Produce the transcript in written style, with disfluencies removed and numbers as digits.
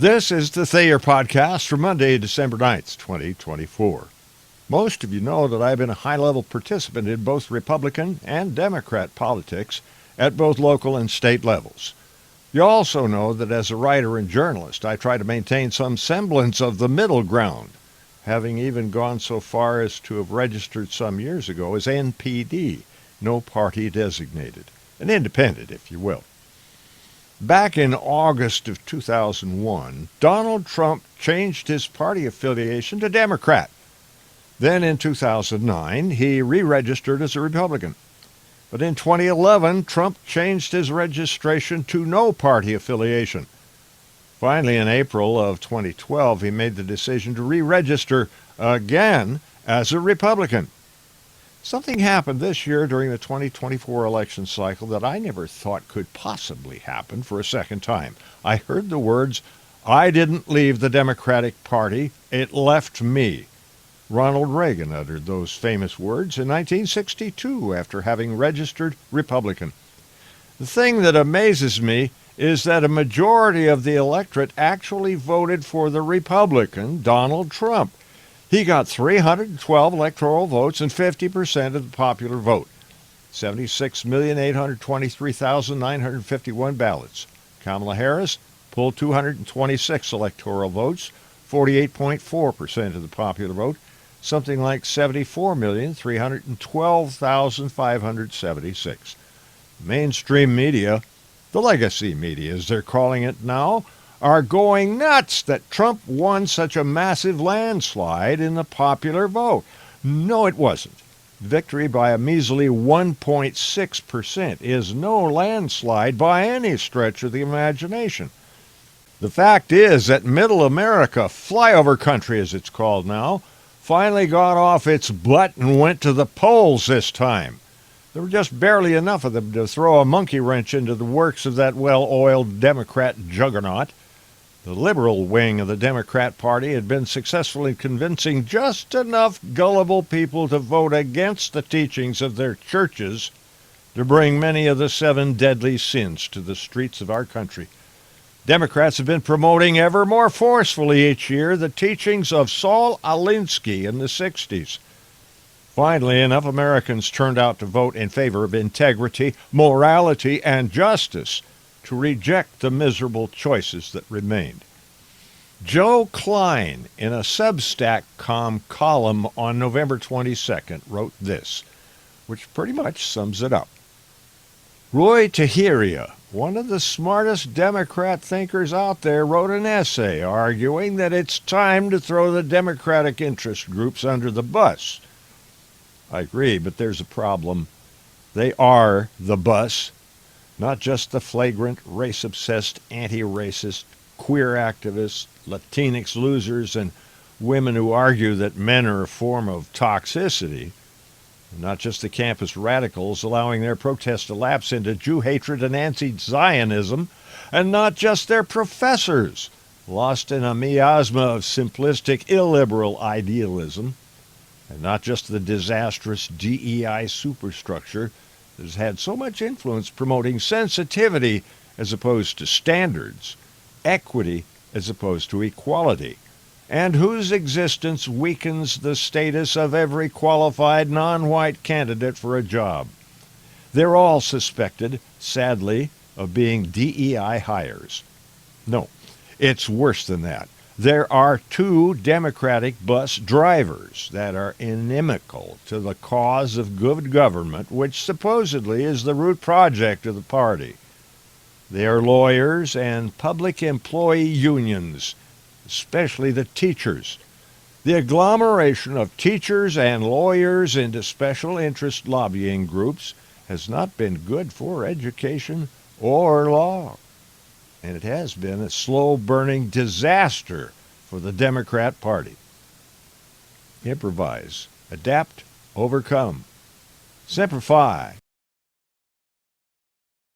This is the Thayer Podcast for Monday, December 9th, 2024. Most of you know that I've been a high-level participant in both Republican and Democrat politics at both local and state levels. You also know that as a writer and journalist, I try to maintain some semblance of the middle ground, having even gone so far as to have registered some years ago as NPD, no party designated, an independent, if you will. Back in August of 2001, Donald Trump changed his party affiliation to Democrat. Then in 2009, he re-registered as a Republican. But in 2011, Trump changed his registration to no party affiliation. Finally, in April of 2012, he made the decision to re-register again as a Republican. Something happened this year during the 2024 election cycle that I never thought could possibly happen for a second time. I heard the words, "I didn't leave the Democratic Party, it left me." Ronald Reagan uttered those famous words in 1962 after having registered Republican. The thing that amazes me is that a majority of the electorate actually voted for the Republican, Donald Trump. He got 312 electoral votes and 50% of the popular vote, 76,823,951 ballots. Kamala Harris pulled 226 electoral votes, 48.4% of the popular vote, something like 74,312,576. Mainstream media, the legacy media as they're calling it now, are going nuts that Trump won such a massive landslide in the popular vote. No, it wasn't. Victory by a measly 1.6% is no landslide by any stretch of the imagination. The fact is that Middle America, flyover country as it's called now, finally got off its butt and went to the polls this time. There were just barely enough of them to throw a monkey wrench into the works of that well-oiled Democrat juggernaut. The liberal wing of the Democrat Party had been successful in convincing just enough gullible people to vote against the teachings of their churches to bring many of the 7 deadly sins to the streets of our country. Democrats have been promoting ever more forcefully each year the teachings of Saul Alinsky in the 60s. Finally, enough Americans turned out to vote in favor of integrity, morality, and justice to reject the miserable choices that remained. Joe Klein, in a Substack.com column on November 22nd, wrote this, which pretty much sums it up. Roy Tahiria, one of the smartest Democrat thinkers out there, wrote an essay arguing that it's time to throw the Democratic interest groups under the bus. I agree, but there's a problem. They are the bus. Not just the flagrant, race-obsessed, anti-racist, queer activists, Latinx losers, and women who argue that men are a form of toxicity. Not just the campus radicals allowing their protest to lapse into Jew hatred and anti-Zionism. And not just their professors, lost in a miasma of simplistic, illiberal idealism. And not just the disastrous DEI superstructure that has had so much influence promoting sensitivity as opposed to standards, equity as opposed to equality, and whose existence weakens the status of every qualified non-white candidate for a job. They're all suspected, sadly, of being DEI hires. No, it's worse than that. There are 2 Democratic bus drivers that are inimical to the cause of good government, which supposedly is the root project of the party. They are lawyers and public employee unions, especially the teachers. The agglomeration of teachers and lawyers into special interest lobbying groups has not been good for education or law. And it has been a slow-burning disaster for the Democrat Party. Improvise, adapt, overcome. Semper Fi,